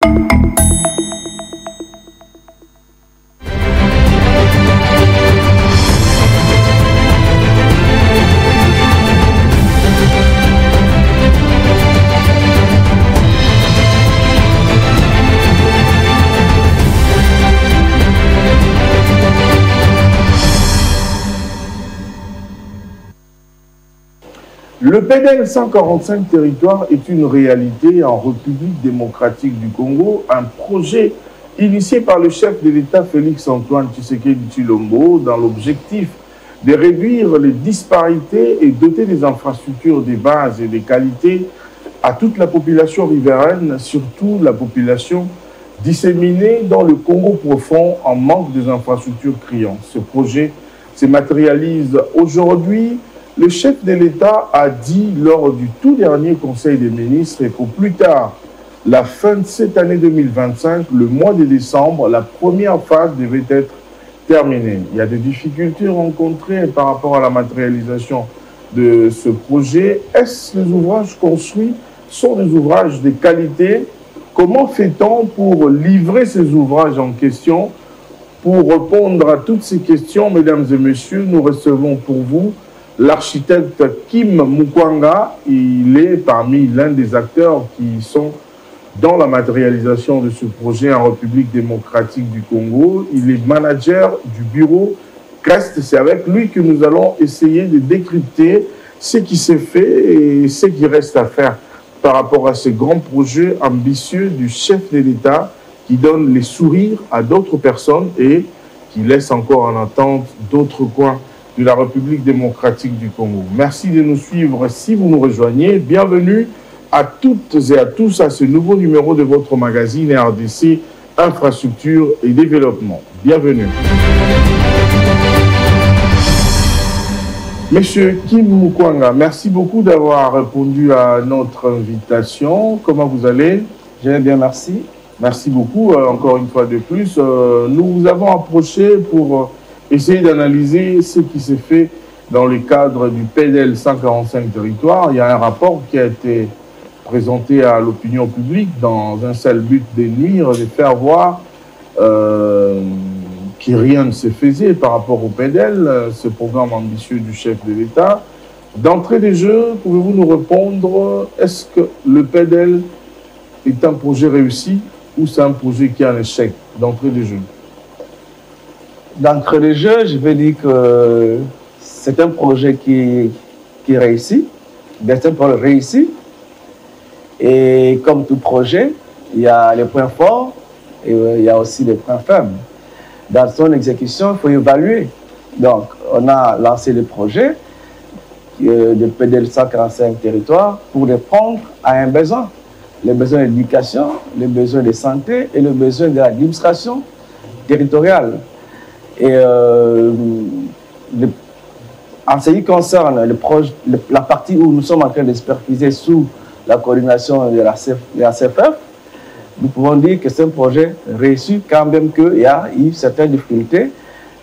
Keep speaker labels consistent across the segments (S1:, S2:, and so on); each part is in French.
S1: Le PDL 145 territoires est une réalité en République démocratique du Congo, un projet initié par le chef de l'État Félix-Antoine Tshisekedi Tshilombo dans l'objectif de réduire les disparités et doter des infrastructures de base et de qualité à toute la population riveraine, surtout la population disséminée dans le Congo profond en manque des infrastructures criantes. Ce projet se matérialise aujourd'hui. Le chef de l'État a dit lors du tout dernier Conseil des ministres et pour plus tard, la fin de cette année 2025, le mois de décembre, la première phase devait être terminée. Il y a des difficultés rencontrées par rapport à la matérialisation de ce projet. Est-ce les ouvrages construits sont des ouvrages de qualité? Comment fait-on pour livrer ces ouvrages en question? Pour répondre à toutes ces questions, mesdames et messieurs, nous recevons pour vous l'architecte Kim Mukwanga. Il est parmi l'un des acteurs qui sont dans la matérialisation de ce projet en République démocratique du Congo. Il est manager du bureau CREST. C'est avec lui que nous allons essayer de décrypter ce qui s'est fait et ce qui reste à faire par rapport à ce grand projet ambitieux du chef de l'État qui donne les sourires à d'autres personnes et qui laisse encore en attente d'autres coins de la République démocratique du Congo. Merci de nous suivre si vous nous rejoignez. Bienvenue à toutes et à tous à ce nouveau numéro de votre magazine RDC Infrastructure et Développement. Bienvenue. Monsieur Kim Mukwanga, merci beaucoup d'avoir répondu à notre invitation. Comment vous allez?
S2: Je vais bien, merci.
S1: Merci beaucoup, encore une fois de plus. Nous vous avons approché pour essayer d'analyser ce qui s'est fait dans le cadre du PDL 145 territoires. Il y a un rapport qui a été présenté à l'opinion publique dans un seul but de nuire, de faire voir que rien ne se faisait par rapport au PDL, ce programme ambitieux du chef de l'État. D'entrée des jeux, pouvez-vous nous répondre, est-ce que le PDL est un projet réussi ou c'est un projet qui est un échec d'entrée des jeux?
S2: D'entrée de jeu, je vais dire que c'est un projet qui réussit, c'est un projet réussi. Et comme tout projet, il y a les points forts et il y a aussi les points faibles. Dans son exécution, il faut évaluer. Donc, on a lancé le projet de PDL 145 territoires pour répondre à un besoin. Les besoins d'éducation, les besoins de santé et les besoins de l'administration territoriale. Et en ce qui concerne la partie où nous sommes en train d'expertiser sous la coordination de la CFF, nous pouvons dire que c'est un projet réussi quand même qu'il y a eu certaines difficultés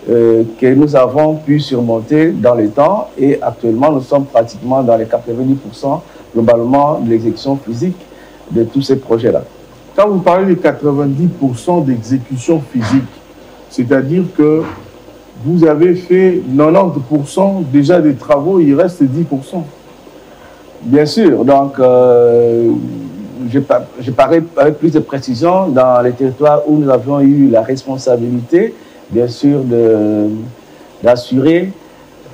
S2: que nous avons pu surmonter dans le temps et actuellement nous sommes pratiquement dans les 90% globalement de l'exécution physique de tous ces projets-là.
S1: Quand vous parlez de 90% d'exécution physique, c'est-à-dire que vous avez fait 90% déjà des travaux, il reste 10%.
S2: Bien sûr, donc je parais avec plus de précision dans les territoires où nous avions eu la responsabilité, bien sûr, d'assurer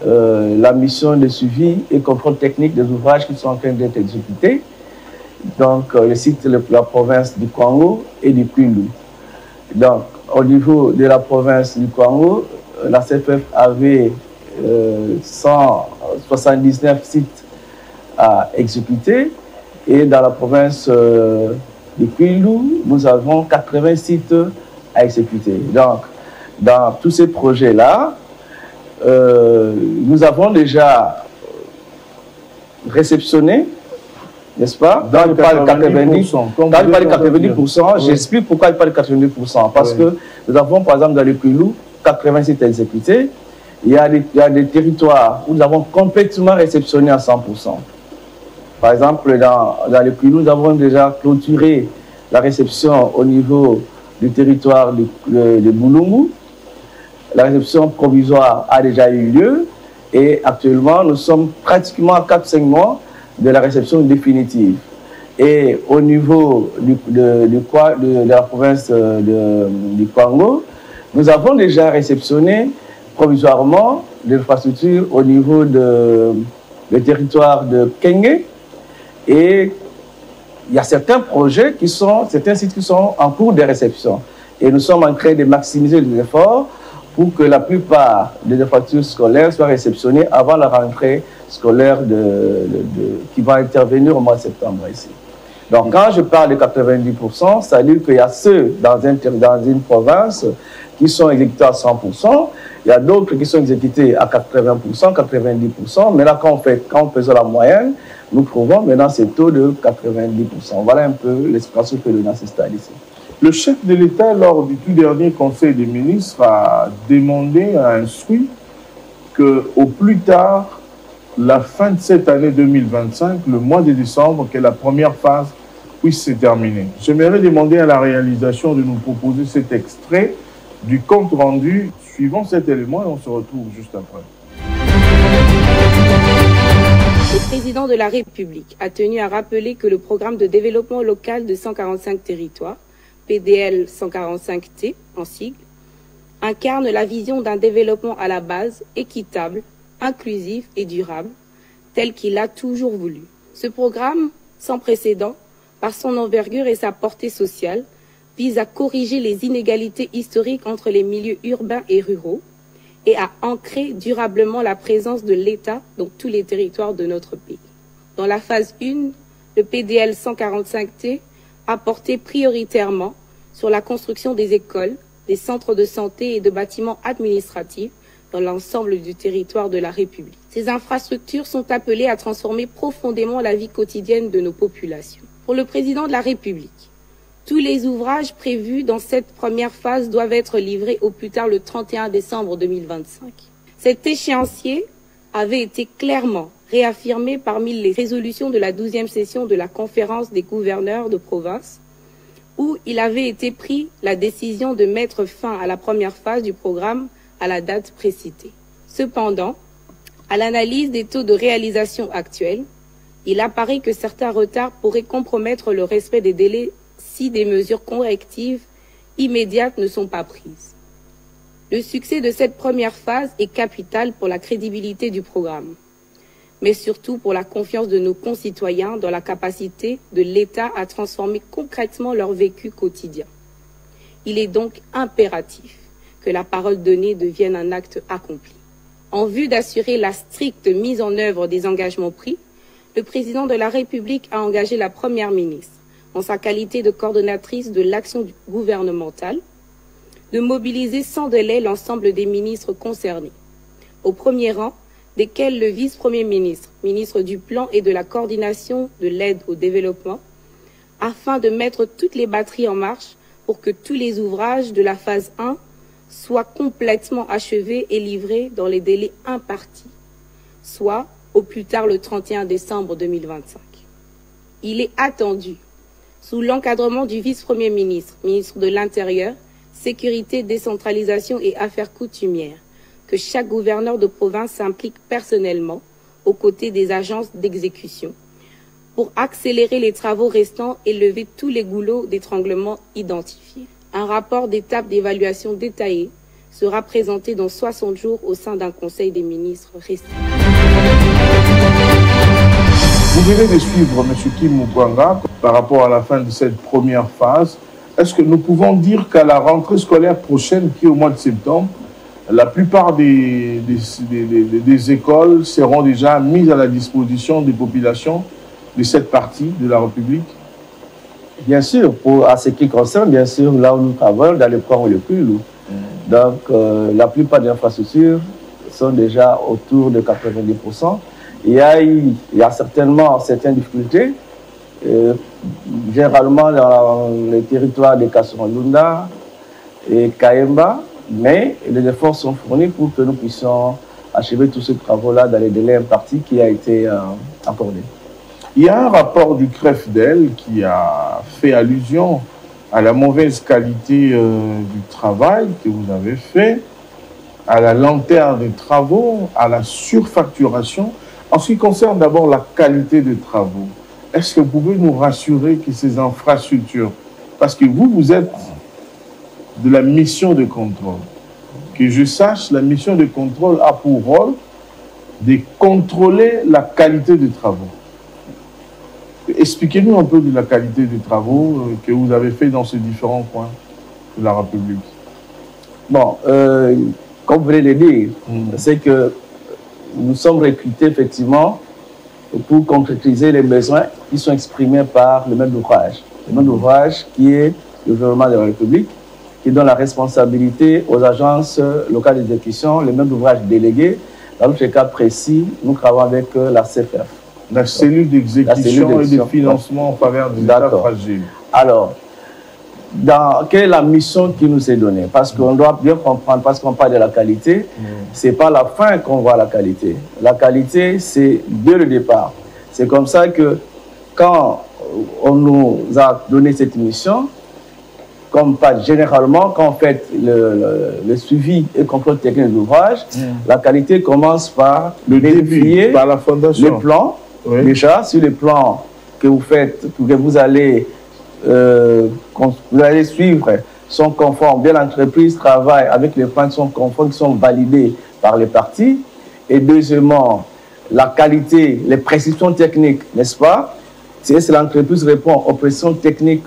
S2: la mission de suivi et contrôle technique des ouvrages qui sont en train d'être exécutés. Donc, le site de la province du Congo et du Kindu. Donc, au niveau de la province du Congo, la CFF avait 179 sites à exécuter et dans la province du Kindu, nous avons 80 sites à exécuter. Donc, dans tous ces projets-là, nous avons déjà réceptionné, n'est-ce pas? Dans le cas de 90%, j'explique pourquoi il parle de 90%. Parce que nous avons, par exemple, dans le Kindu, 80 sites exécutés. Il y a des territoires où nous avons complètement réceptionné à 100%. Par exemple, dans le Kindu, nous avons déjà clôturé la réception au niveau du territoire de Boulungu. La réception provisoire a déjà eu lieu et actuellement, nous sommes pratiquement à 4-5 mois de la réception définitive. Et au niveau de la province du Congo, nous avons déjà réceptionné provisoirement l'infrastructure au niveau du territoire de Kenge. Et il y a certains projets certains sites qui sont en cours de réception. Et nous sommes en train de maximiser les efforts pour que la plupart des infrastructures scolaires soient réceptionnées avant la rentrée scolaire qui va intervenir au mois de septembre ici. Donc quand je parle de 90%, ça veut dire qu'il y a ceux dans une province qui sont exécutés à 100%, il y a d'autres qui sont exécutés à 80%, 90%, mais là quand on faisait la moyenne, nous trouvons maintenant ces taux de 90%. Voilà un peu l'expression que donne à ce stade ici.
S1: Le chef de l'État, lors du tout dernier Conseil des ministres, a demandé, a instruit qu'au plus tard, la fin de cette année 2025, le mois de décembre, que la première phase puisse se terminer. J'aimerais demander à la réalisation de nous proposer cet extrait du compte rendu suivant cet élément et on se retrouve juste après.
S3: Le président de la République a tenu à rappeler que le programme de développement local de 145 territoires, PDL 145T en sigle, incarne la vision d'un développement à la base équitable, inclusif et durable, tel qu'il a toujours voulu. Ce programme, sans précédent, par son envergure et sa portée sociale, vise à corriger les inégalités historiques entre les milieux urbains et ruraux et à ancrer durablement la présence de l'État dans tous les territoires de notre pays. Dans la phase 1, le PDL 145T a porté prioritairement sur la construction des écoles, des centres de santé et de bâtiments administratifs dans l'ensemble du territoire de la République. Ces infrastructures sont appelées à transformer profondément la vie quotidienne de nos populations. Pour le président de la République, tous les ouvrages prévus dans cette première phase doivent être livrés au plus tard le 31 décembre 2025. Cet échéancier avait été clairement réaffirmé parmi les résolutions de la 12e session de la conférence des gouverneurs de province, où il avait été pris la décision de mettre fin à la première phase du programme à la date précitée. Cependant, à l'analyse des taux de réalisation actuels, il apparaît que certains retards pourraient compromettre le respect des délais si des mesures correctives immédiates ne sont pas prises. Le succès de cette première phase est capital pour la crédibilité du programme, mais surtout pour la confiance de nos concitoyens dans la capacité de l'État à transformer concrètement leur vécu quotidien. Il est donc impératif que la parole donnée devienne un acte accompli. En vue d'assurer la stricte mise en œuvre des engagements pris, le président de la République a engagé la première ministre, en sa qualité de coordonnatrice de l'action gouvernementale, de mobiliser sans délai l'ensemble des ministres concernés, au premier rang desquels le vice-premier ministre, ministre du Plan et de la coordination de l'aide au développement, afin de mettre toutes les batteries en marche pour que tous les ouvrages de la phase 1 soient complètement achevés et livrés dans les délais impartis, soit au plus tard le 31 décembre 2025. Il est attendu, sous l'encadrement du vice-premier ministre, ministre de l'Intérieur, Sécurité, décentralisation et affaires coutumières, que chaque gouverneur de province s'implique personnellement aux côtés des agences d'exécution pour accélérer les travaux restants et lever tous les goulots d'étranglement identifiés. Un rapport d'étape d'évaluation détaillé sera présenté dans 60 jours au sein d'un conseil des ministres restreint.
S1: Vous venez de suivre M. Kim Mukwanga par rapport à la fin de cette première phase. Est-ce que nous pouvons dire qu'à la rentrée scolaire prochaine, qui est au mois de septembre, la plupart des écoles seront déjà mises à la disposition des populations de cette partie de la République?
S2: Bien sûr, à ce qui concerne, bien sûr, là où nous travaillons, dans les points les plus lourds. Donc, la plupart des infrastructures sont déjà autour de 90%. Il y a certainement certaines difficultés, généralement dans les territoires de Kasson-Lunda et Kaemba, mais les efforts sont fournis pour que nous puissions achever tous ces travaux-là dans les délais impartis qui a été accordé.
S1: Il y a un rapport du CREFDEL qui a fait allusion à la mauvaise qualité du travail que vous avez fait, à la lenteur des travaux, à la surfacturation. En ce qui concerne d'abord la qualité des travaux, est-ce que vous pouvez nous rassurer que ces infrastructures, parce que vous êtes de la mission de contrôle, que je sache, la mission de contrôle a pour rôle de contrôler la qualité des travaux. Expliquez-nous un peu de la qualité des travaux que vous avez fait dans ces différents coins de la République.
S2: Bon, comme vous venez de le dire, c'est que nous sommes recrutés effectivement pour concrétiser les besoins qui sont exprimés par le maître d'ouvrage. Le maître d'ouvrage qui est le gouvernement de la République, qui donne la responsabilité aux agences locales d'exécution, le maître d'ouvrage délégué. Dans notre cas précis, nous travaillons avec la CFF.
S1: La cellule d'exécution et de financement en faveur des États fragiles.
S2: Alors, quelle est la mission qui nous est donnée? Parce qu'on doit bien comprendre, parce qu'on parle de la qualité, ce n'est pas la fin qu'on voit la qualité. La qualité, c'est dès le départ. C'est comme ça que quand on nous a donné cette mission, comme pas généralement, quand on fait le suivi et contrôle technique de l'ouvrage, la qualité commence par
S1: le
S2: vérifier
S1: début, par la fondation.
S2: Le plan. Oui. Déjà, sur les plans que vous faites, que vous allez suivre, sont conformes. Bien, l'entreprise travaille avec les plans qui sont conformes, qui sont validés par les parties. Et deuxièmement, la qualité, les précisions techniques, n'est-ce pas? Si l'entreprise répond aux précisions techniques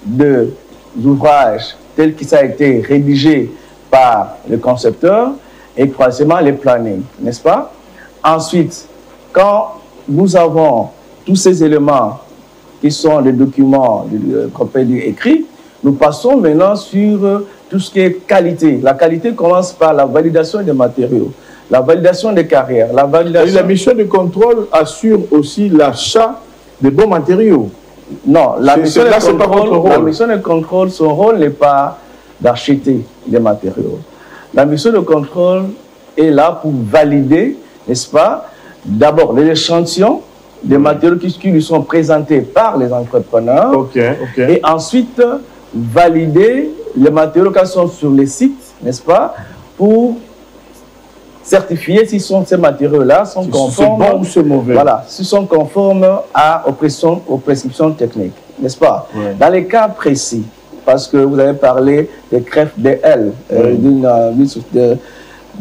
S2: de l'ouvrage tel qu'il a été rédigé par le concepteur, et troisièmement, les plannings, n'est-ce pas? Ensuite, quand nous avons tous ces éléments qui sont des documents écrits, nous passons maintenant sur tout ce qui est qualité. La qualité commence par la validation des matériaux, la validation des carrières, la validation...
S1: La mission de contrôle assure aussi l'achat des bons matériaux.
S2: Non, la mission de contrôle, son rôle n'est pas d'acheter des matériaux. La mission de contrôle est là pour valider, n'est-ce pas, d'abord les échantillons des matériaux qui lui sont présentés par les entrepreneurs, et ensuite valider les matériaux qui sont sur les sites, n'est-ce pas, pour certifier si ces matériaux-là sont conformes,
S1: bon ou c'est mauvais.
S2: Voilà, s'ils sont conformes aux prescriptions techniques, n'est-ce pas? Dans les cas précis, parce que vous avez parlé des CREFDEL,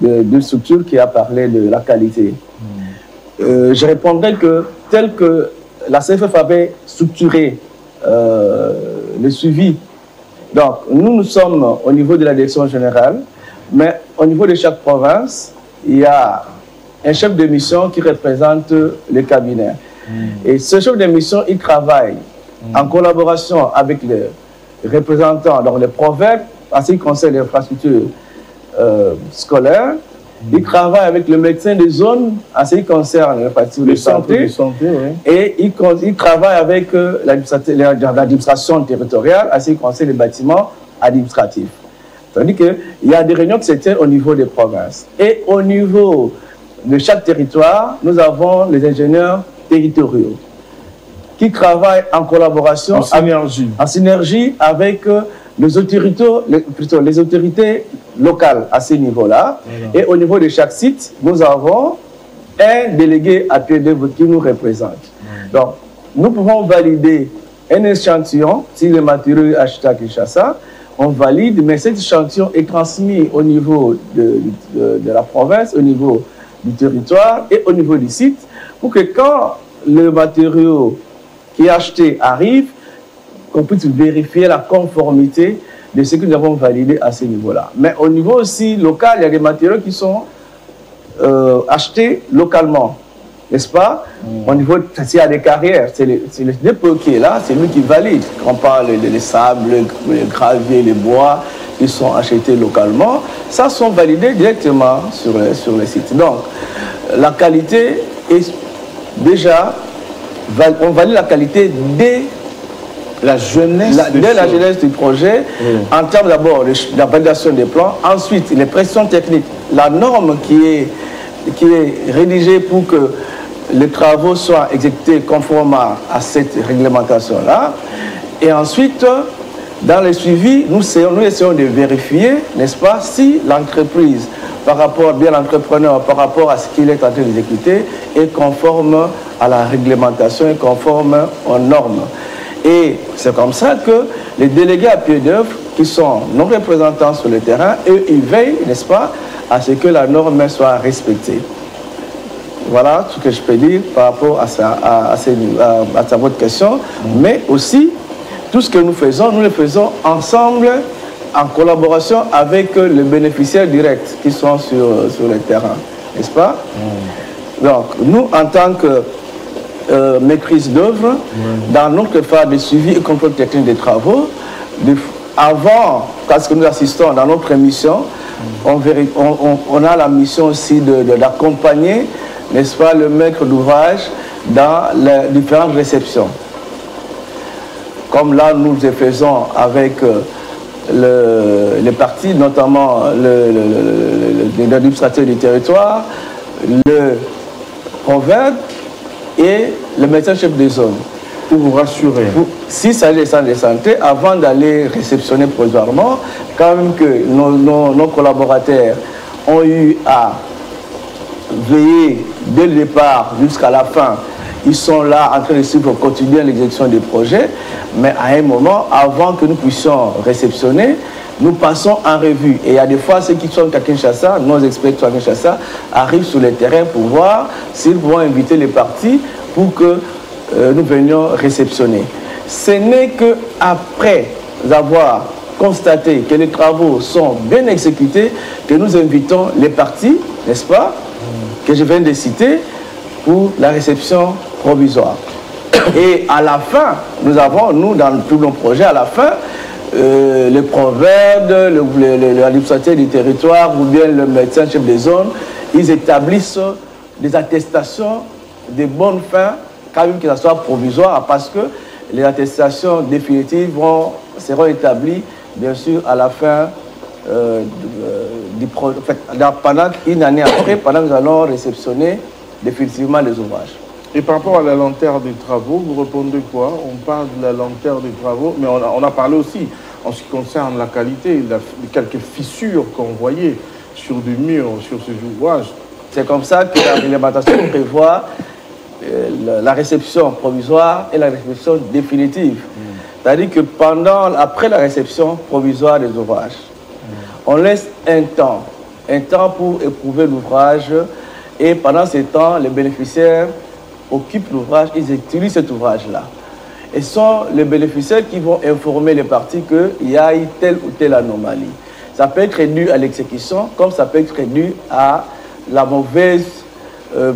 S2: d'une structure qui a parlé de la qualité. Je répondrai que tel que la CFF avait structuré le suivi, donc nous sommes au niveau de la direction générale, mais au niveau de chaque province, il y a un chef de mission qui représente le cabinet. Et ce chef de mission, il travaille en collaboration avec les représentants, donc les provinces, en ce qui concerne l'infrastructure scolaire. Il travaille avec le médecin des zones en ce qui concerne l'infrastructure de santé. Et il travaille avec l'administration territoriale en ce qui concerne les bâtiments administratifs. C'est-à-dire qu'il y a des réunions qui se tiennent au niveau des provinces. Et au niveau de chaque territoire, nous avons les ingénieurs territoriaux qui travaillent en collaboration, en synergie avec les autorités locales à ce niveau-là. Et au niveau de chaque site, nous avons un délégué à PD qui nous représente. Donc, nous pouvons valider un échantillon, si le matériau est acheté à Kinshasa, on valide, mais cet échantillon est transmis au niveau de la province, au niveau du territoire et au niveau du site, pour que quand le matériau qui est acheté arrive, qu'on puisse vérifier la conformité de ce que nous avons validé à ce niveau-là. Mais au niveau aussi local, il y a des matériaux qui sont achetés localement, n'est-ce pas? Au niveau, s'il y a des carrières, c'est le dépôt qui est là, c'est lui qui valide. Quand on parle des sables, les graviers, les bois qui sont achetés localement, ça sont validés directement sur les sites. Donc, la qualité est déjà, on valide la qualité dès la jeunesse du projet, en termes d'abord de la validation des plans, ensuite les pressions techniques, la norme qui est rédigée pour que les travaux soient exécutés conformément à cette réglementation-là. Et ensuite, dans le suivi, nous essayons de vérifier, n'est-ce pas, si l'entreprise, par rapport, bien l'entrepreneur, par rapport à ce qu'il est en train d'exécuter, est conforme à la réglementation, est conforme aux normes. Et c'est comme ça que les délégués à pied d'œuvre, qui sont nos représentants sur le terrain, eux, ils veillent, n'est-ce pas, à ce que la norme soit respectée. Voilà ce que je peux dire par rapport à votre question. Mais aussi, tout ce que nous le faisons ensemble, en collaboration avec les bénéficiaires directs qui sont sur le terrain, n'est-ce pas? Donc, nous, en tant que maîtrise d'œuvre, dans notre phase de suivi et contrôle technique des travaux, avant, parce que nous assistons dans notre mission, on a la mission aussi d'accompagner, n'est-ce pas, le maître d'ouvrage dans les différentes réceptions. Comme là, nous le faisons avec les partis, notamment l'administrateur du territoire, le proverbe et le médecin-chef des zones.
S1: Pour vous rassurer.
S2: Si ça est centre de santé, avant d'aller réceptionner provisoirement, quand même que nos collaborateurs ont eu à veiller dès le départ jusqu'à la fin. Ils sont là en train de suivre au quotidien l'exécution des projets, mais à un moment, avant que nous puissions réceptionner, nous passons en revue. Et il y a des fois, ceux qui sont à Kinshasa, nos experts à Kinshasa, arrivent sur le terrain pour voir s'ils vont inviter les parties pour que nous venions réceptionner. Ce n'est qu'après avoir constaté que les travaux sont bien exécutés que nous invitons les parties, n'est-ce pas, que je viens de citer, pour la réception provisoire. Et à la fin, nous avons, dans tous nos projets, à la fin, les proverbes, l'administrateur du territoire ou bien le médecin chef des zones, ils établissent des attestations de bonne fin, quand même que ça soit provisoire, parce que les attestations définitives seront établies, bien sûr, à la fin du projet. En fait, pendant une année après, pendant que nous allons réceptionner définitivement les ouvrages.
S1: Et par rapport à la lenteur des travaux, vous répondez quoi? On parle de la lenteur des travaux, mais on a parlé aussi, en ce qui concerne la qualité, quelques fissures qu'on voyait sur des murs, sur ces ouvrages.
S2: C'est comme ça que la réglementation prévoit la réception provisoire et la réception définitive. C'est-à-dire que après la réception provisoire des ouvrages, on laisse un temps pour éprouver l'ouvrage. Et pendant ce temps, les bénéficiaires occupent l'ouvrage, ils utilisent cet ouvrage-là. Et ce sont les bénéficiaires qui vont informer les parties qu'il y a eu telle ou telle anomalie. Ça peut être dû à l'exécution, comme ça peut être dû à la mauvaise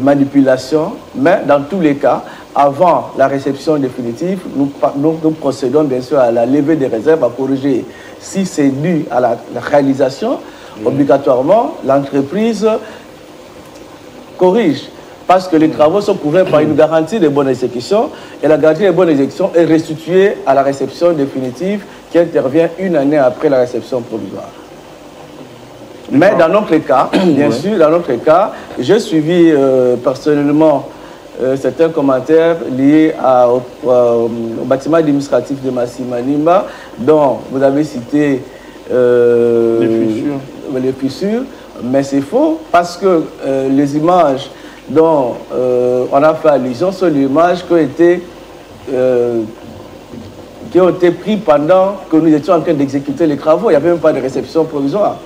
S2: manipulation. Mais dans tous les cas, avant la réception définitive, nous procédons bien sûr à la levée des réserves, à corriger. Si c'est dû à la réalisation, obligatoirement, l'entreprise corrige, parce que les travaux sont couverts par une garantie de bonne exécution, et la garantie de bonne exécution est restituée à la réception définitive qui intervient une année après la réception provisoire. Mais dans notre cas, bien sûr, dans notre cas, j'ai suivi personnellement certains commentaires liés au bâtiment administratif de Massimanimba, dont vous avez cité les fissures. Mais c'est faux, parce que les images dont on a fait allusion sont les images qui ont été prises pendant que nous étions en train d'exécuter les travaux. Il n'y avait même pas de réception provisoire.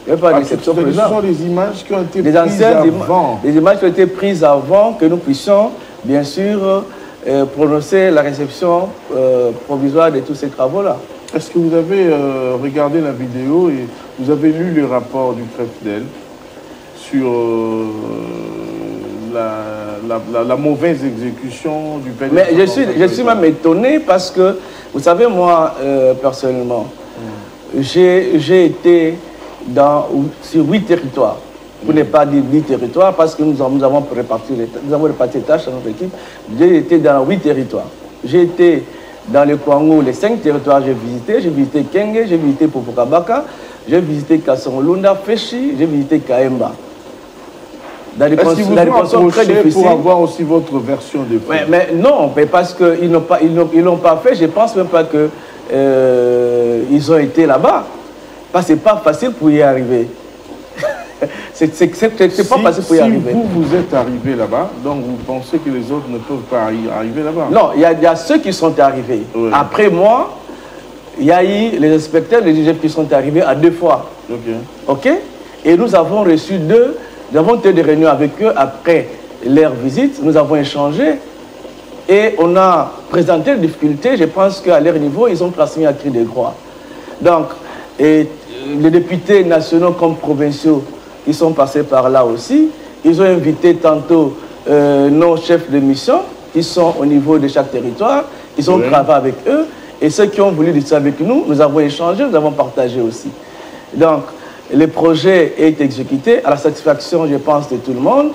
S2: Il n'y avait pas de réception provisoire.
S1: Ce sont des images qui ont été prises avant.
S2: Des images qui ont été prises avant que nous puissions, bien sûr, prononcer la réception provisoire de tous ces travaux-là.
S1: Est-ce que vous avez regardé la vidéo et vous avez lu le rapport du CREFDEL sur la mauvaise exécution du PNL?
S2: Mais je suis même étonné parce que, vous savez, moi, personnellement, j'ai été sur 8 territoires. Pour ne pas dire 8 territoires, parce que nous avons réparti les tâches à notre équipe. J'ai été dans 8 territoires. J'ai été dans le Kwango, les 5 territoires j'ai visité. J'ai visité Kenge, j'ai visité Popokabaka, j'ai visité Kassongolunda, Feshi, j'ai visité Kaemba. dans des conditions très difficiles.
S1: Pour avoir aussi votre version des faits.
S2: Ouais, mais non, mais parce qu'ils n'ont pas fait, je ne pense même pas que ils ont été là-bas. Parce que ce n'est pas facile pour y arriver. C'est pas facile pour y arriver.
S1: Si vous êtes arrivé là-bas, donc vous pensez que les autres ne peuvent pas arriver là-bas?
S2: Non, il y a ceux qui sont arrivés. Oui. Après moi, il y a eu les inspecteurs, les juges qui sont arrivés à 2 fois. OK? Et nous avons reçu nous avons eu des réunions avec eux après leur visite. Nous avons échangé et on a présenté les difficultés. Je pense qu'à leur niveau, ils ont transmis à cri de croix. Donc, et les députés nationaux comme provinciaux qui sont passés par là aussi, ils ont invité tantôt nos chefs de mission qui sont au niveau de chaque territoire. Ils ont travaillé avec eux. Et ceux qui ont voulu discuter avec nous, nous avons échangé, nous avons partagé aussi. Donc, le projet est exécuté à la satisfaction, je pense, de tout le monde.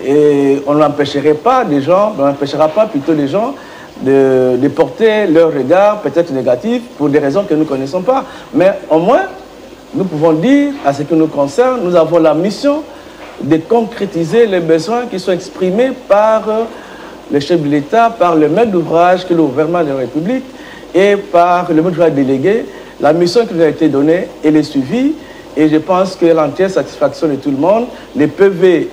S2: Et on n'empêcherait pas des gens, on n'empêchera pas plutôt les gens de porter leur regard peut-être négatif pour des raisons que nous ne connaissons pas. Mais au moins, nous pouvons dire, à ce qui nous concerne, nous avons la mission de concrétiser les besoins qui sont exprimés par le chef de l'État, par le maître d'ouvrage, qui est le gouvernement de la République, et par le maître d'ouvrage délégué. La mission qui nous a été donnée, elle est suivie. Et je pense que l'entière satisfaction de tout le monde, les PV,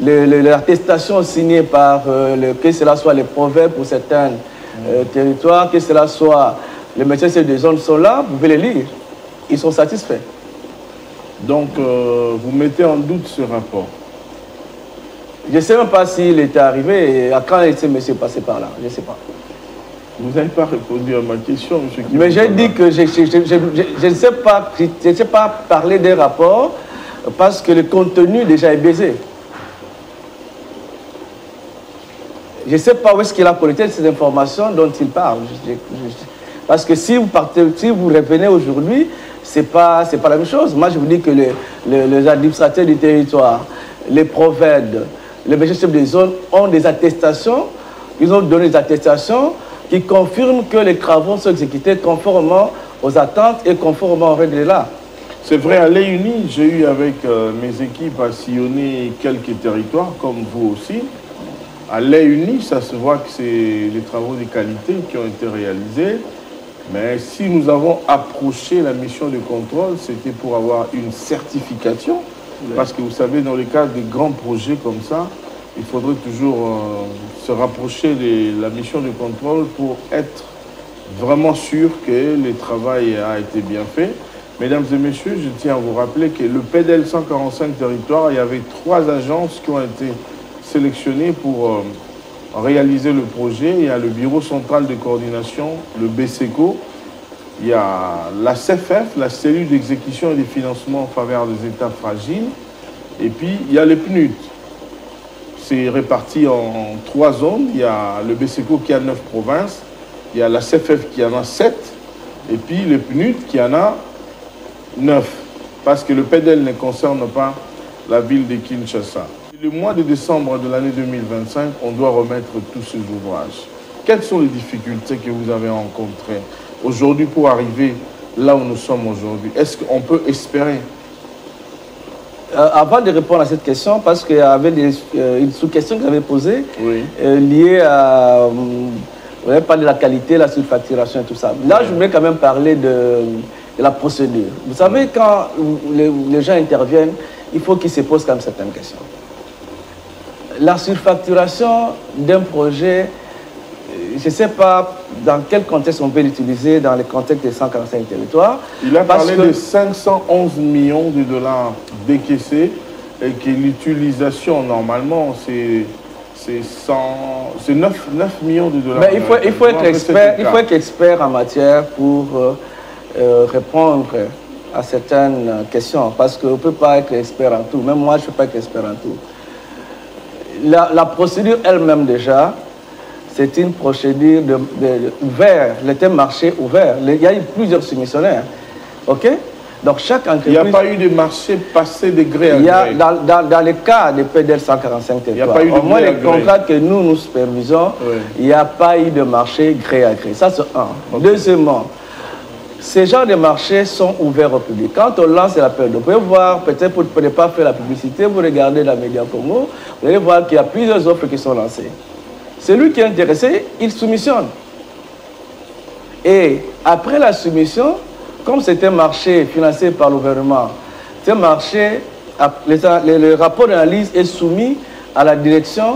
S2: l'attestation signée par, que cela soit les proverbes pour certains territoires, que cela soit les médecins des zones sont là, vous pouvez les lire. Ils sont satisfaits.
S1: Donc, vous mettez en doute ce rapport?
S2: Je ne sais même pas s'il était arrivé et à quand ce monsieur passé par là. Je ne sais pas.
S1: Vous n'avez pas répondu à ma question, monsieur.
S2: Mais j'ai dit que je ne sais pas parler des rapports parce que le contenu déjà est baisé. Je ne sais pas où est-ce qu'il a collecté ces informations dont il parle. Parce que si vous revenez aujourd'hui, ce n'est pas la même chose. Moi, je vous dis que les administrateurs du territoire, les prophètes, les chefs des zones ont des attestations. Ils ont donné des attestations qui confirment que les travaux sont exécutés conformément aux attentes et conformément aux règles de l'art.
S1: C'est vrai, à l'Éuni, j'ai eu avec mes équipes à sillonner quelques territoires, comme vous aussi. À l'Éuni, ça se voit que c'est des travaux de qualité qui ont été réalisés. Mais si nous avons approché la mission de contrôle, c'était pour avoir une certification. Oui. Parce que vous savez, dans le cadre de grands projets comme ça, il faudrait toujours se rapprocher de la mission de contrôle pour être vraiment sûr que le travail a été bien fait. Mesdames et messieurs, je tiens à vous rappeler que le PDL 145 territoires, il y avait 3 agences qui ont été sélectionnées pour réaliser le projet. Il y a le Bureau central de coordination, le BCECO. Il y a la CFF, la cellule d'exécution et de financement en faveur des États fragiles. Et puis, il y a le PNUD. C'est réparti en 3 zones. Il y a le BCECO qui a 9 provinces. Il y a la CFF qui en a 7. Et puis le PNUD qui en a 9. Parce que le PDL ne concerne pas la ville de Kinshasa. Le mois de décembre de l'année 2025, on doit remettre tous ces ouvrages. Quelles sont les difficultés que vous avez rencontrées aujourd'hui pour arriver là où nous sommes aujourd'hui? Est-ce qu'on peut espérer?
S2: Avant de répondre à cette question, parce qu'il y avait une sous-question que j'avais posée,
S1: oui,
S2: liée à... Vous avez parlé de la qualité, la surfacturation et tout ça. Là, je voulais quand même parler de la procédure. Vous savez, quand les gens interviennent, il faut qu'ils se posent quand même certaines questions. La surfacturation d'un projet, je ne sais pas dans quel contexte on peut l'utiliser, dans le contexte des 145 territoires.
S1: Il a parlé de 511 millions de dollars décaissés et que l'utilisation, normalement, c'est 9 millions de dollars.
S2: Mais il faut être expert en matière pour répondre à certaines questions, parce qu'on ne peut pas être expert en tout. Même moi, je ne peux pas être expert en tout. La procédure elle-même déjà, c'est une procédure ouverte, le thème marché ouvert. Il y a eu plusieurs soumissionnaires. OK? Donc chaque entreprise...
S1: Il n'y a pas eu de marché passé de gré à gré.
S2: Dans le cas des PDL 145 territoires, au moins les contrats que nous supervisons, oui, il n'y a pas eu de marché gré à gré. Ça, c'est un. Okay. Deuxièmement, ces genres de marchés sont ouverts au public. Quand on lance l'appel, vous pouvez voir, peut-être pour ne pas faire la publicité, vous regardez la Média Congo, vous allez voir qu'il y a plusieurs offres qui sont lancées. Celui qui est intéressé, il soumissionne. Et après la soumission, comme c'est un marché financé par le gouvernement, ce marché, le rapport d'analyse est soumis à la direction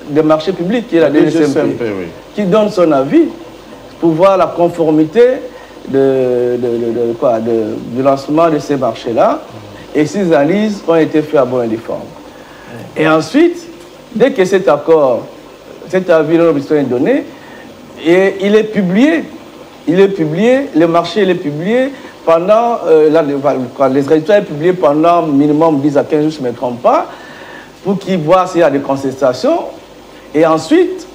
S2: des marchés publics, qui est la DGCMP, oui, qui donne son avis pour voir la conformité du lancement de ces marchés-là. Et ces analyses ont été faites à bon et due forme. Et ensuite, dès que cet accord, cet avis est donné, et il est publié, le marché est publié pendant, les résultats sont publiés pendant minimum 10 à 15 jours, si je ne me trompe pas, pour qu'ils voient s'il y a des contestations. Et ensuite,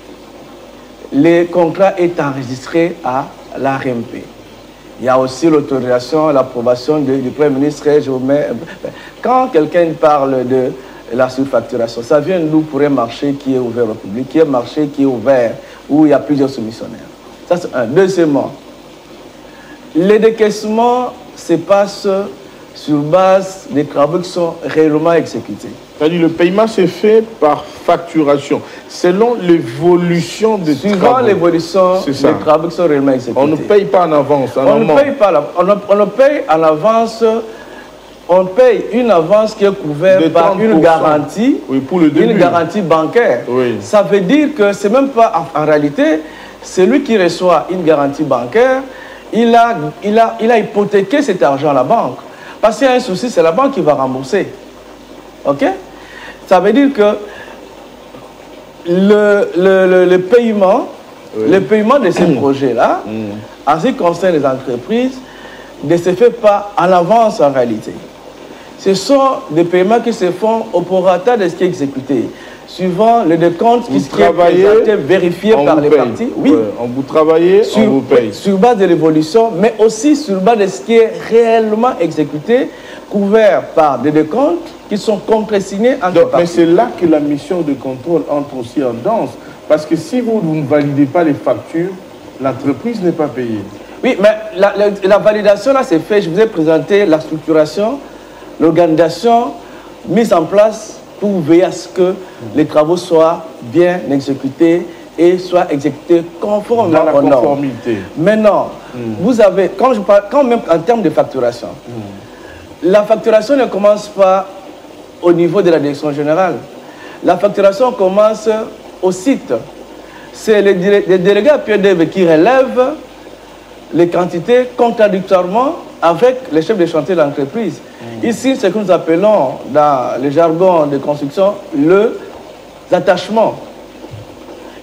S2: le contrat est enregistré à l'ARMP. Il y a aussi l'autorisation, l'approbation du Premier ministre. Quand quelqu'un parle de la surfacturation, ça vient nous pour un marché qui est ouvert au public, qui est un marché qui est ouvert, où il y a plusieurs soumissionnaires. Ça, c'est un. Deuxièmement, les décaissements se passent sur base des travaux qui sont réellement exécutés.
S1: C'est-à-dire le paiement se fait par facturation, selon l'évolution des travaux.
S2: Suivant l'évolution des travaux qui sont réellement exécutés. On
S1: ne paye pas en avance.
S2: On ne paye pas on paye en avance. On paye une avance qui est couverte par une garantie,
S1: oui, pour le début.
S2: Une garantie bancaire.
S1: Oui.
S2: Ça veut dire que c'est même pas, en réalité, celui qui reçoit une garantie bancaire, il a hypothéqué cet argent à la banque. Parce qu'il y a un souci, c'est la banque qui va rembourser. OK? Ça veut dire que le paiement, oui, le paiement de ces projets-là, en ce qui concerne les entreprises, ne se fait pas en avance en réalité. Ce sont des paiements qui se font au prorata de ce qui est exécuté, suivant le décompte qui est présenté, vérifié par les parties. Oui.
S1: Ouais, vous travaillez, on vous paye.
S2: Sur base de l'évolution, mais aussi sur base de ce qui est réellement exécuté, couvert par des décomptes qui sont contresignés entre parties.
S1: Mais c'est là que la mission de contrôle entre aussi en danse. Parce que si vous ne validez pas les factures, l'entreprise n'est pas payée.
S2: Oui, mais la validation, là, c'est fait. Je vous ai présenté la structuration, l'organisation mise en place pour veiller à ce que les travaux soient bien exécutés et soient exécutés conformément aux normes.
S1: Conformité.
S2: Maintenant, vous avez, quand même en termes de facturation, la facturation ne commence pas au niveau de la direction générale. La facturation commence au site. C'est les délégués à pied d'œuvre qui relèvent les quantités contradictoirement avec les chefs de chantier de l'entreprise. Ici, c'est ce que nous appelons dans le jargon de construction les attachements.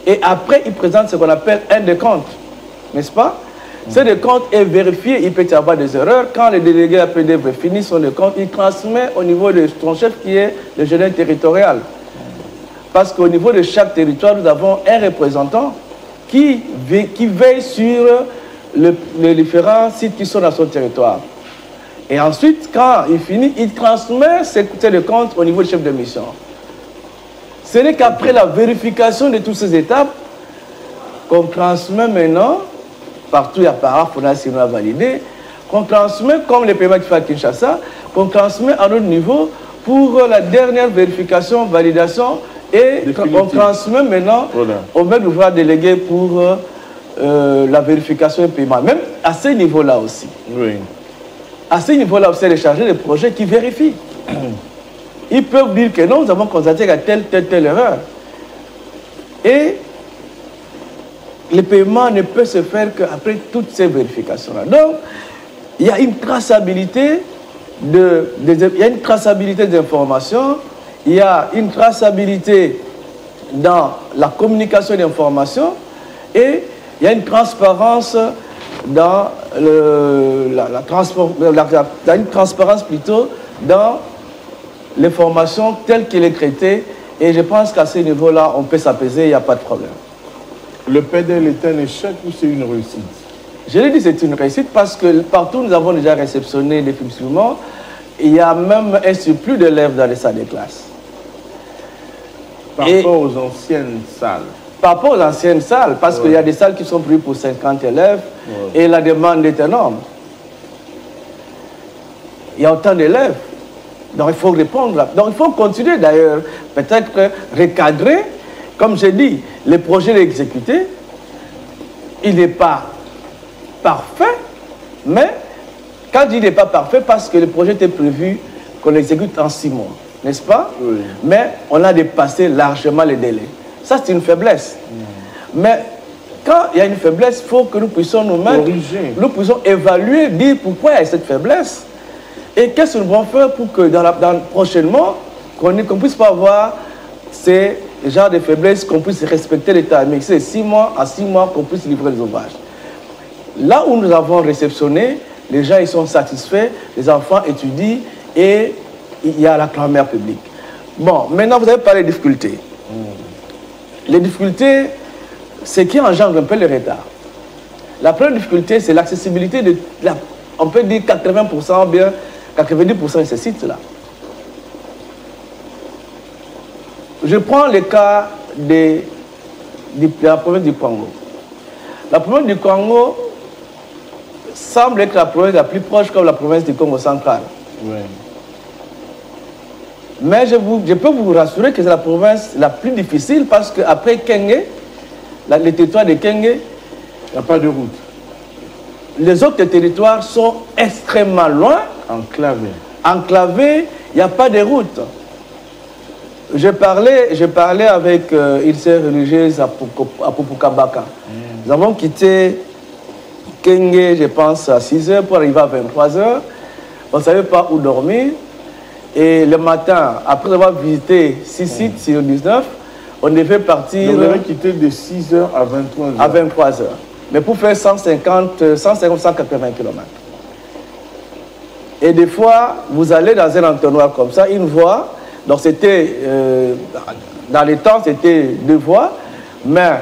S2: Et après, ils présentent ce qu'on appelle un décompte, n'est-ce pas? Ce décompte est vérifié, il peut y avoir des erreurs. Quand le délégué à PDV finit son décompte, il transmet au niveau de son chef qui est le gérant territorial. Parce qu'au niveau de chaque territoire, nous avons un représentant qui veille sur les différents sites qui sont dans son territoire. Et ensuite, quand il finit, il transmet le compte au niveau du chef de mission. Ce n'est qu'après la vérification de toutes ces étapes qu'on transmet maintenant, partout il y a Parafona, si on a validé, qu'on transmet comme les paiements qui fait à Kinshasa, qu'on transmet à notre niveau pour la dernière vérification, validation, et on transmet maintenant au maître d'ouvrage délégué pour la vérification et paiement. Même à ce niveau-là aussi.
S1: Oui.
S2: À ce niveau-là aussi, les chargés de projet qui vérifient. Ils peuvent dire que non, nous avons constaté qu'il y a telle erreur. Et le paiement ne peut se faire qu'après toutes ces vérifications-là. Donc, il y a une traçabilité d'informations, il y a une traçabilité dans la communication d'informations et il y a une transparence dans une transparence plutôt dans l'information telle qu'elle est traitée. Et je pense qu'à ce niveau-là, on peut s'apaiser, il n'y a pas de problème.
S1: Le PDL est un échec ou c'est une réussite?
S2: Je l'ai dit, c'est une réussite parce que partout nous avons déjà réceptionné définitivement. Il y a même un surplus d'élèves dans les salles de classe.
S1: Par rapport aux anciennes salles?
S2: par rapport aux anciennes salles, parce qu'il y a des salles qui sont prévues pour 50 élèves et la demande est énorme. Il y a autant d'élèves. Donc il faut répondre. Donc il faut continuer d'ailleurs, peut-être recadrer. Comme j'ai dit, les projets exécutés, il n'est pas parfait, mais quand il n'est pas parfait, parce que le projet était prévu qu'on exécute en 6 mois, n'est-ce pas? Oui. Mais on a dépassé largement les délais. Ça, c'est une faiblesse. Mais quand il y a une faiblesse, il faut que nous puissions nous mettre, nous puissions évaluer, dire pourquoi il y a cette faiblesse. Et qu'est-ce que nous pouvons faire pour que prochainement, qu'on ne puisse pas avoir ces genres de faiblesses, qu'on puisse respecter l'État. Mais c'est 6 mois à 6 mois qu'on puisse livrer les ouvrages. Là où nous avons réceptionné, les gens ils sont satisfaits, les enfants étudient et il y a la clameur publique. Bon, maintenant vous avez parlé des difficultés. Les difficultés, c'est qui engendre un peu le retard. La première difficulté, c'est l'accessibilité de, on peut dire 80% bien 90% de ces sites-là. Je prends le cas de la province du Congo. La province du Congo semble être la province la plus proche comme la province du Congo central. Oui. Mais je peux vous rassurer que c'est la province la plus difficile parce qu'après Kenge, le territoire de Kenge,
S1: il n'y a pas de route.
S2: Les autres territoires sont extrêmement loin.
S1: Enclavés.
S2: Enclavés, il n'y a pas de route. Je parlais avec une sœur religieuse à Pupukabaka. Nous avons quitté Kenge, je pense, à 6 h pour arriver à 23 h. On ne savait pas où dormir. Et le matin, après avoir visité 6 sites sur 19, on devait partir...
S1: Donc, vous avez quitté de 6 h à 23 h.
S2: À 23 h. Mais pour faire 180 km. Et des fois, vous allez dans un entonnoir comme ça, une voie. Donc c'était, dans les temps, c'était 2 voies. Mais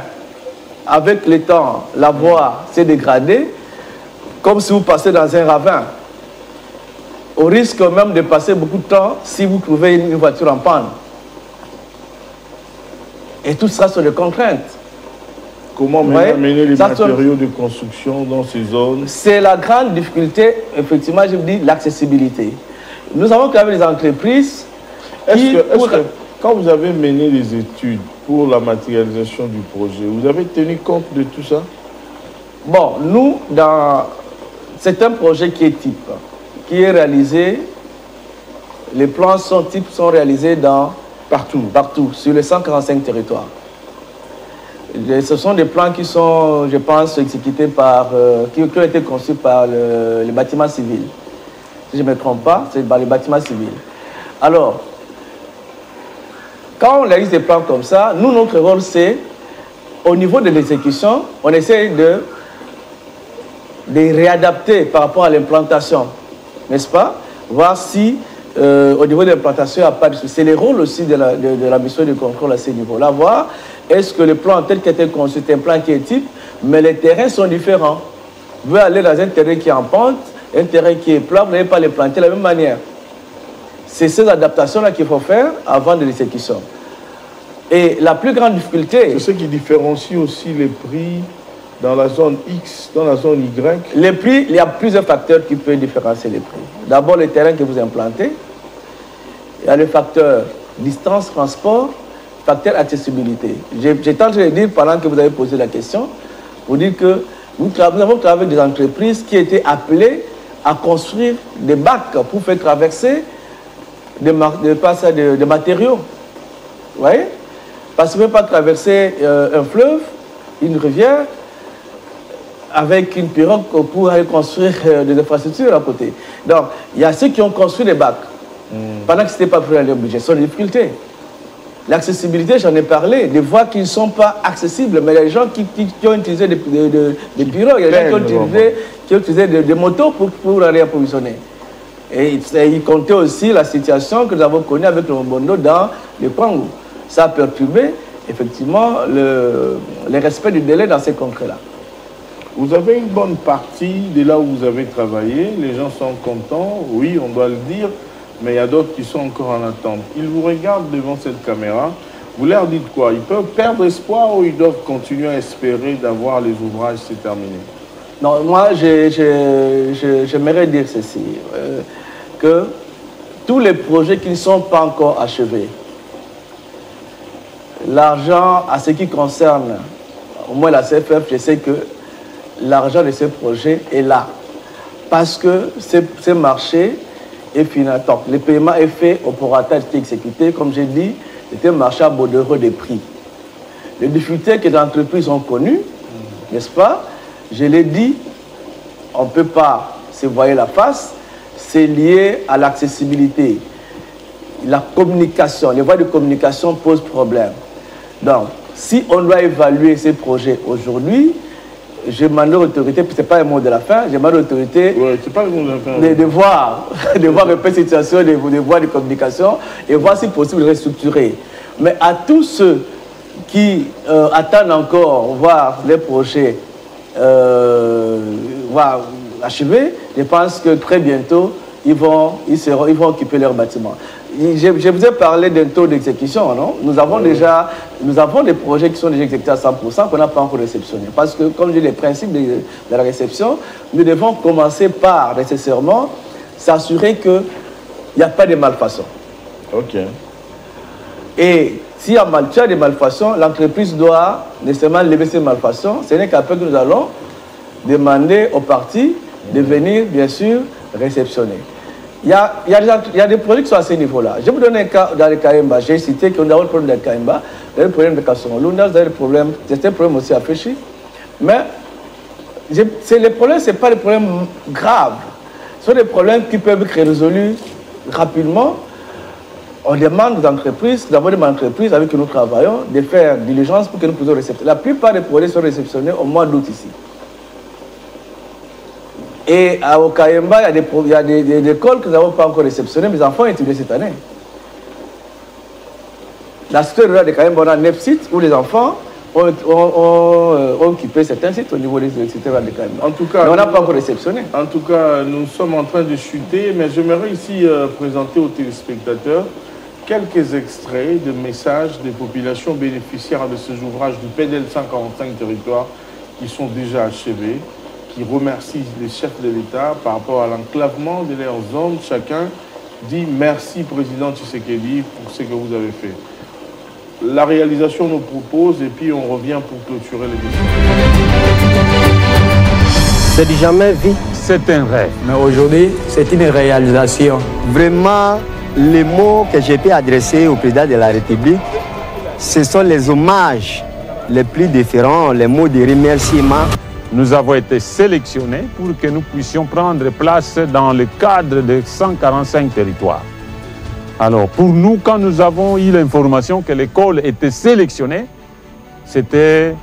S2: avec le temps, la voie s'est dégradée. Comme si vous passez dans un ravin. Au risque même de passer beaucoup de temps si vous trouvez une voiture en panne. Et tout ça sont des contraintes.
S1: Comment mener les matériaux de construction dans ces zones? C'est
S2: la grande difficulté, effectivement, je vous dis, l'accessibilité. Nous avons quand même des entreprises qui...
S1: Quand vous avez mené les études pour la matérialisation du projet, vous avez tenu compte de tout ça?
S2: Bon, nous, c'est un projet qui est type, qui est réalisé, les plans sont types sont réalisés partout, sur les 145 territoires. Ce sont des plans qui sont, je pense, exécutés par, qui ont été conçus par le bâtiment civil. Si je ne me trompe pas, c'est par le bâtiment civil. Alors, quand on réalise des plans comme ça, nous, notre rôle, c'est, au niveau de l'exécution, on essaie de réadapter par rapport à l'implantation, n'est-ce pas? Voir si, au niveau de l'implantation, il n'y a pas de souci. C'est le rôle aussi de la mission de contrôle à ce niveau-là. Voir est-ce que le plan tel qu'il a été conçu, c'est un plan qui est type, mais les terrains sont différents. Vous pouvez aller dans un terrain qui est en pente, un terrain qui est plat, vous n'allez pas les planter de la même manière. C'est ces adaptations-là qu'il faut faire avant de l'exécution. Et la plus grande difficulté...
S1: C'est ce qui différencie aussi les prix dans la zone X, dans la zone Y.
S2: Les prix, il y a plusieurs facteurs qui peuvent différencier les prix. D'abord, le terrain que vous implantez. Il y a le facteur distance, transport, facteur accessibilité. J'ai tenté de dire, pendant que vous avez posé la question, pour dire que nous avons travaillé avec des entreprises qui étaient appelées à construire des bacs pour faire traverser des matériaux. Vous voyez? Parce qu'on ne peut pas traverser un fleuve, une rivière, avec une pirogue pour aller construire des infrastructures à côté. Donc, il y a ceux qui ont construit des bacs. Pendant que ce n'était pas prévu à leur budget, ce sont des difficultés. L'accessibilité, j'en ai parlé, des voies qui ne sont pas accessibles, mais il y a des gens qui ont utilisé des pirogues, il y a des gens qui ont utilisé des motos pour aller approvisionner. Et il comptait aussi la situation que nous avons connue avec le Mobondo dans le Congo. Ça a perturbé, effectivement, le respect du délai dans ces concrets-là.
S1: Vous avez une bonne partie de là où vous avez travaillé, les gens sont contents, oui, on doit le dire, mais il y a d'autres qui sont encore en attente. Ils vous regardent devant cette caméra. Vous leur dites quoi? Ils peuvent perdre espoir ou ils doivent continuer à espérer d'avoir les ouvrages terminés?
S2: Non, moi, j'aimerais dire ceci, que tous les projets qui ne sont pas encore achevés, l'argent, à ce qui concerne, au moins la CFF, je sais que l'argent de ces projets est là. Parce que ces marchés est financé. Le paiement est fait au prorata exécuté, comme j'ai dit, c'était un marché à bordereau des prix. Les difficultés que les entreprises ont connues, n'est-ce pas? Je l'ai dit, on ne peut pas se voiler la face, c'est lié à l'accessibilité. La communication, les voies de communication posent problème. Donc, si on doit évaluer ces projets aujourd'hui, je demande aux autorités, puis ce n'est pas le mot de la fin, je demande aux autorités de voir un peu la situation des voies de communication et voir si possible de restructurer. Mais à tous ceux qui attendent encore voir les projets achevés, je pense que très bientôt, ils vont occuper leur bâtiment. Je vous ai parlé d'un taux d'exécution, non? Nous avons des projets qui sont déjà exécutés à 100% qu'on n'a pas encore réceptionnés. Parce que, comme je dis, les principes de la réception, nous devons commencer par, nécessairement, s'assurer qu'il n'y a pas de malfaçons.
S1: OK.
S2: Et s'il y a des malfaçons, l'entreprise doit nécessairement lever ces malfaçons. Ce n'est qu'après que nous allons demander aux parties de venir, bien sûr, réceptionner. Il y a des projets qui sont à ce niveau-là. Je vais vous donner un cas dans le Kaimba. J'ai cité qu'on a un problème de Kaimba, il y a des problèmes de Kassongo-Lunda, il y a des problèmes, c'est un problème aussi à Féchi. Mais les problèmes, ce n'est pas des problèmes graves. Ce sont des problèmes qui peuvent être résolus rapidement. On demande aux entreprises, d'abord des entreprises avec qui nous travaillons, de faire diligence pour que nous puissions réceptionner. La plupart des projets sont réceptionnés au mois d'août ici. Et à Okaïmba, il y a des écoles que nous n'avons pas encore réceptionnées, mes enfants ont étudié cette année. La cité rurale de Kaïmba, on a 9 sites où les enfants ont occupé certains sites au niveau des cités rurales de Kaïmba.
S1: En tout cas,
S2: mais on n'a pas encore réceptionné.
S1: En tout cas, nous sommes en train de chuter, mais j'aimerais ici présenter aux téléspectateurs quelques extraits de messages des populations bénéficiaires de ces ouvrages du PDL 145 territoires qui sont déjà achevés, qui remercient les chefs de l'État par rapport à l'enclavement de leurs zones. Chacun dit merci, Président Tshisekedi, pour ce que vous avez fait. La réalisation nous propose et puis on revient pour clôturer l'émission.
S4: C'est du jamais vu.
S5: C'est un rêve.
S4: Mais aujourd'hui, c'est une réalisation.
S6: Vraiment, les mots que j'ai pu adresser au président de la République, ce sont les hommages les plus différents, les mots de remerciement.
S5: Nous avons été sélectionnés pour que nous puissions prendre place dans le cadre de 145 territoires. Alors, pour nous, quand nous avons eu l'information que l'école était sélectionnée, c'était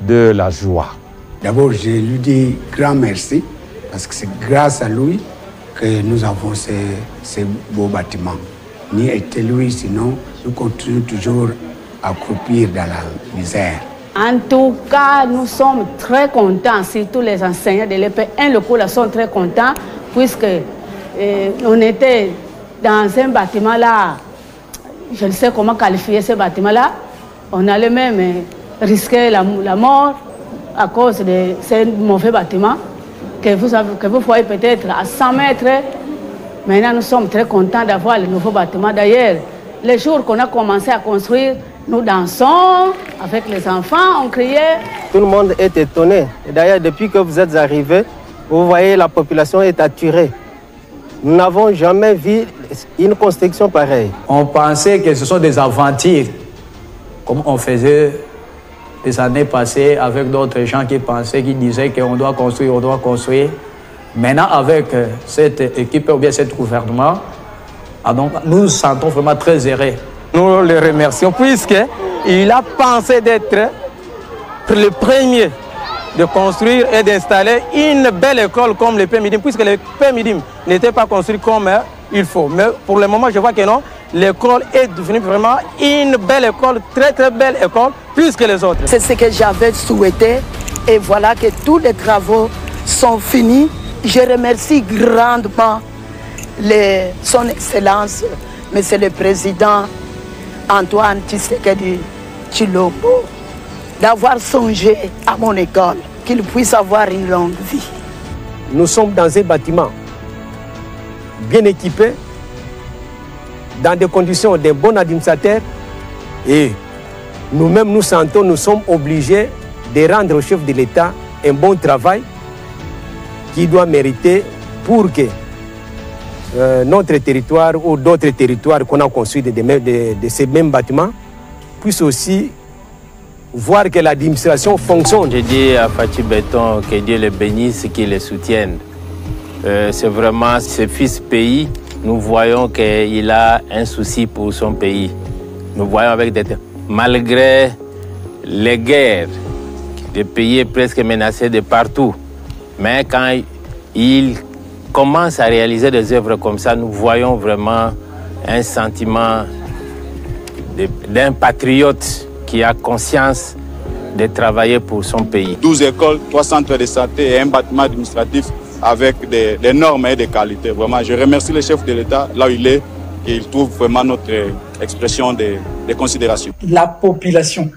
S5: de la joie.
S7: D'abord, je lui dis grand merci, parce que c'est grâce à lui que nous avons ces beaux bâtiments. Ni était lui, sinon nous continuons toujours à croupir dans la misère.
S8: En tout cas, nous sommes très contents, surtout les enseignants de l'EP1 locaux sont très contents, puisque on était dans un bâtiment là, je ne sais comment qualifier ce bâtiment là, on allait même risquer la mort à cause de ce mauvais bâtiment que vous voyez peut-être à 100 mètres. Maintenant, nous sommes très contents d'avoir le nouveau bâtiment. D'ailleurs, les jours qu'on a commencé à construire, nous dansons avec les enfants, on criait.
S4: Tout le monde est étonné. D'ailleurs, depuis que vous êtes arrivés, vous voyez, la population est attirée. Nous n'avons jamais vu une construction pareille.
S9: On pensait que ce sont des aventures, comme on faisait les années passées avec d'autres gens qui pensaient, qui disaient qu'on doit construire, on doit construire. Maintenant, avec cette équipe ou bien cet gouvernement, donc, nous nous sentons vraiment très heureux.
S4: Nous le remercions puisqu'il a pensé d'être le premier de construire et d'installer une belle école comme le PMIDIM, puisque le PMIDIM n'était pas construit comme il faut. Mais pour le moment, je vois que non, l'école est devenue vraiment une belle école, très très belle école, plus que les autres.
S10: C'est ce que j'avais souhaité et voilà que tous les travaux sont finis. Je remercie grandement son Excellence, Monsieur le Président, Antoine Tshisekedi Tshilombo d'avoir songé à mon école, qu'il puisse avoir une longue vie.
S11: Nous sommes dans un bâtiment bien équipé, dans des conditions de bons administrateurs, et nous-mêmes nous sentons, nous sommes obligés de rendre au chef de l'État un bon travail qui doit mériter pour que notre territoire ou d'autres territoires qu'on a construits de ces mêmes bâtiments puissent aussi voir que l'administration fonctionne.
S12: Je dis à Fathi Béton que Dieu le bénisse, qu'il le soutienne. C'est vraiment ce fils pays. Nous voyons qu'il a un souci pour son pays. Nous voyons avec des... Malgré les guerres, le pays est presque menacé de partout. Mais quand il commence à réaliser des œuvres comme ça, nous voyons vraiment un sentiment d'un patriote qui a conscience de travailler pour son pays.
S13: 12 écoles, 3 centres de santé et un bâtiment administratif avec des normes et des qualités. Vraiment, je remercie le chef de l'État là où il est, qu'il trouve vraiment notre expression de considération.
S14: La population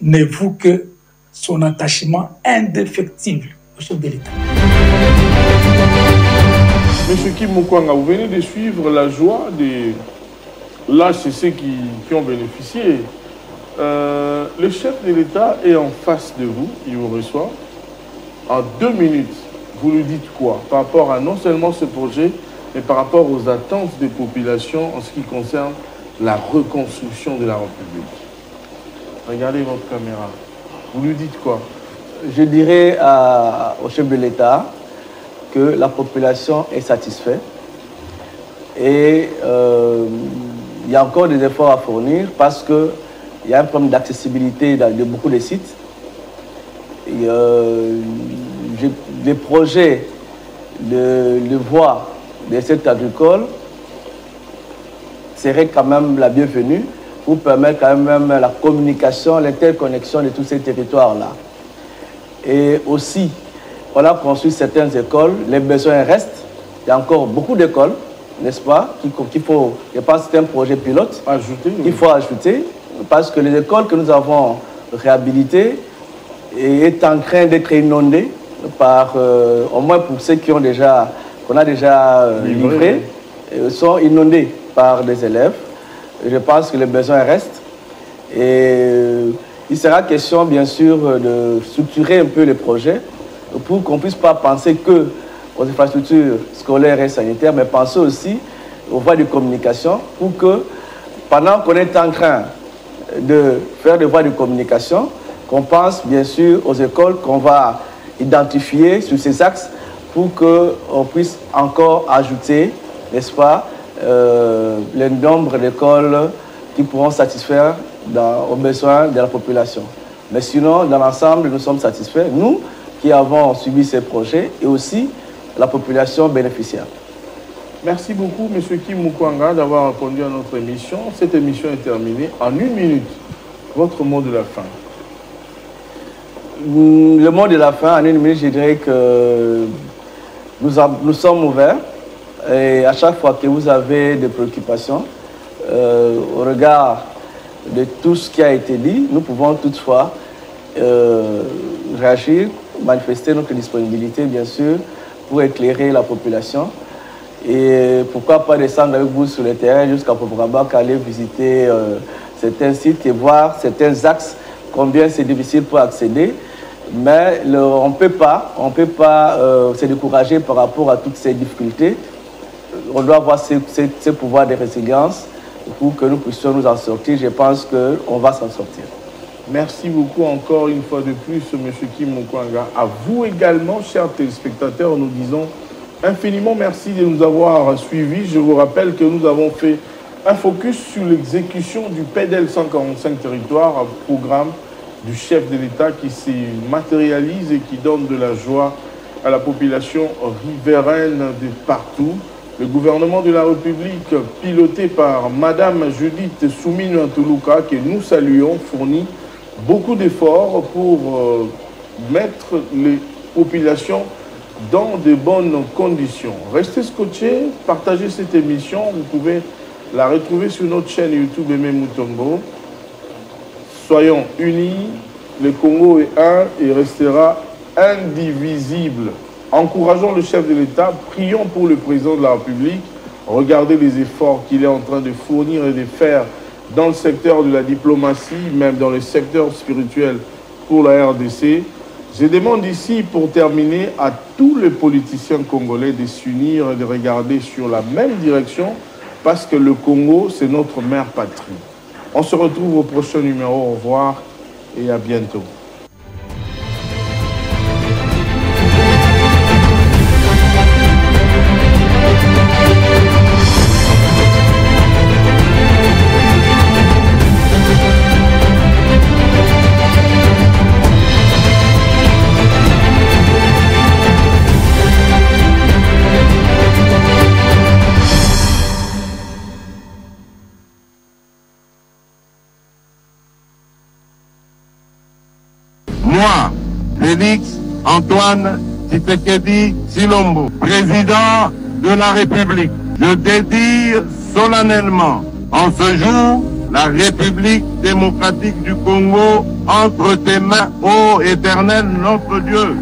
S14: ne vaut que son attachement indéfectible au chef de l'État.
S1: Monsieur Kim Mukwanga, vous venez de suivre la joie des l'HCC qui ont bénéficié. Le chef de l'État est en face de vous, il vous reçoit. En 2 minutes, vous lui dites quoi par rapport à non seulement ce projet, mais par rapport aux attentes des populations en ce qui concerne la reconstruction de la République. Regardez votre caméra. Vous lui dites quoi?
S2: Je dirais au chef de l'État que la population est satisfaite et il y a encore des efforts à fournir parce qu'il y a un problème d'accessibilité de beaucoup de sites. Et, les projets de voies des secteurs agricoles seraient quand même la bienvenue pour permettre quand même la communication, l'interconnexion de tous ces territoires-là. Et aussi, on a construit certaines écoles, les besoins restent. Il y a encore beaucoup d'écoles, n'est-ce pas, qu'il faut, je pense que c'est un projet pilote, qu'il faut ajouter, parce que les écoles que nous avons réhabilitées est en train d'être inondées par, au moins pour ceux qu'on a déjà livrés, sont inondés par des élèves. Je pense que les besoins restent. Et il sera question, bien sûr, de structurer un peu les projets pour qu'on ne puisse pas penser que aux infrastructures scolaires et sanitaires, mais penser aussi aux voies de communication pour que, pendant qu'on est en train de faire des voies de communication, qu'on pense bien sûr aux écoles qu'on va identifier sur ces axes pour qu'on puisse encore ajouter, n'est-ce pas, le nombre d'écoles qui pourront satisfaire aux besoins de la population. Mais sinon, dans l'ensemble, nous sommes satisfaits, nous qui avons suivi ces projets et aussi la population bénéficiaire.
S1: Merci beaucoup, M. Kim Mukwanga, d'avoir répondu à notre émission. Cette émission est terminée en 1 minute. Votre mot de la fin.
S2: Le mot de la fin, en 1 minute, je dirais que nous sommes ouverts et à chaque fois que vous avez des préoccupations, au regard de tout ce qui a été dit, nous pouvons toutefois réagir, manifester notre disponibilité, bien sûr, pour éclairer la population. Et pourquoi pas descendre avec vous sur le terrain jusqu'à Poprabak, aller visiter certains sites et voir certains axes, combien c'est difficile pour accéder. Mais on ne peut pas se décourager par rapport à toutes ces difficultés. On doit avoir ces pouvoirs de résilience pour que nous puissions nous en sortir. Je pense qu'on va s'en sortir.
S1: Merci beaucoup encore une fois de plus, M. Kim Mukwanga. À vous également, chers téléspectateurs, nous disons infiniment merci de nous avoir suivis. Je vous rappelle que nous avons fait un focus sur l'exécution du PDL 145 territoires, un programme du chef de l'État qui se matérialise et qui donne de la joie à la population riveraine de partout. Le gouvernement de la République, piloté par Madame Judith Soumine Ntuluka, que nous saluons, fournit beaucoup d'efforts pour mettre les populations dans de bonnes conditions. Restez scotchés, partagez cette émission. Vous pouvez la retrouver sur notre chaîne YouTube Aimé Mutombo. Soyons unis, le Congo est un et restera indivisible. Encourageons le chef de l'État, prions pour le président de la République. Regardez les efforts qu'il est en train de fournir et de faire dans le secteur de la diplomatie, même dans le secteur spirituel pour la RDC. Je demande ici, pour terminer, à tous les politiciens congolais de s'unir et de regarder sur la même direction, parce que le Congo, c'est notre mère patrie. On se retrouve au prochain numéro. Au revoir et à bientôt.
S15: Moi, Félix Antoine Tshisekedi Tshilombo, président de la République, je dédie solennellement en ce jour la République démocratique du Congo entre tes mains, ô Éternel notre Dieu.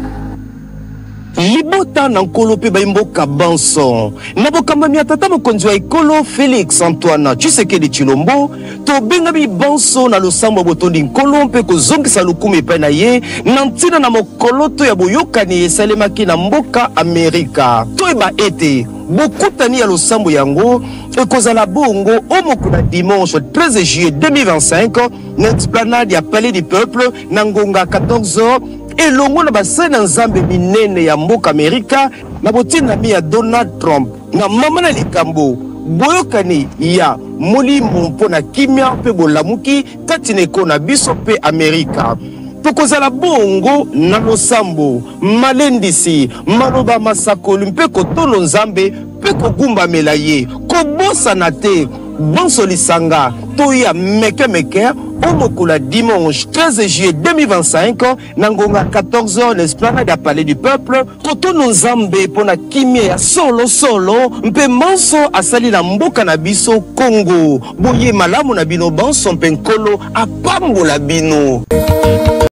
S16: Libota na nkolo pe baimboka banson na bokambami ya tata mokonzi wa ekolo Félix Antoine Tshisekedi Tshilombo to benga bi banso na losambo botondi nkolo mpe kozongisa lokumu epai na ye na ntina na mokolo to ya boyokani esalemaki na mboka Amerika to eba ete bokutani ya losambo yango ekozala bongo omokuna dimanche 13 juillet 2025 na esplanade ya Palais du Peuple na ngonga 14h elongo na basena nzambe minene ya mboka Amerika na botinami ya Donald Trump na mama na likambo boyokani ya molimo mpona kimia pe bolamuki kati neko na biso pe Amerika. Tokozala bongo na losambo malendisi maloba masakoli mpe kotono nzambe pe kogumba melaye kobosa na te bonso lisanga toya meke omokula dimanche 13 juillet 2025 na ngonga 14h l'esplanade ya Palais du Peuple kotono nzambe pona kimia ya solo mpe manso asali na mboka na biso Congo boye malamu na bino banso mpe nkolo apambola bino.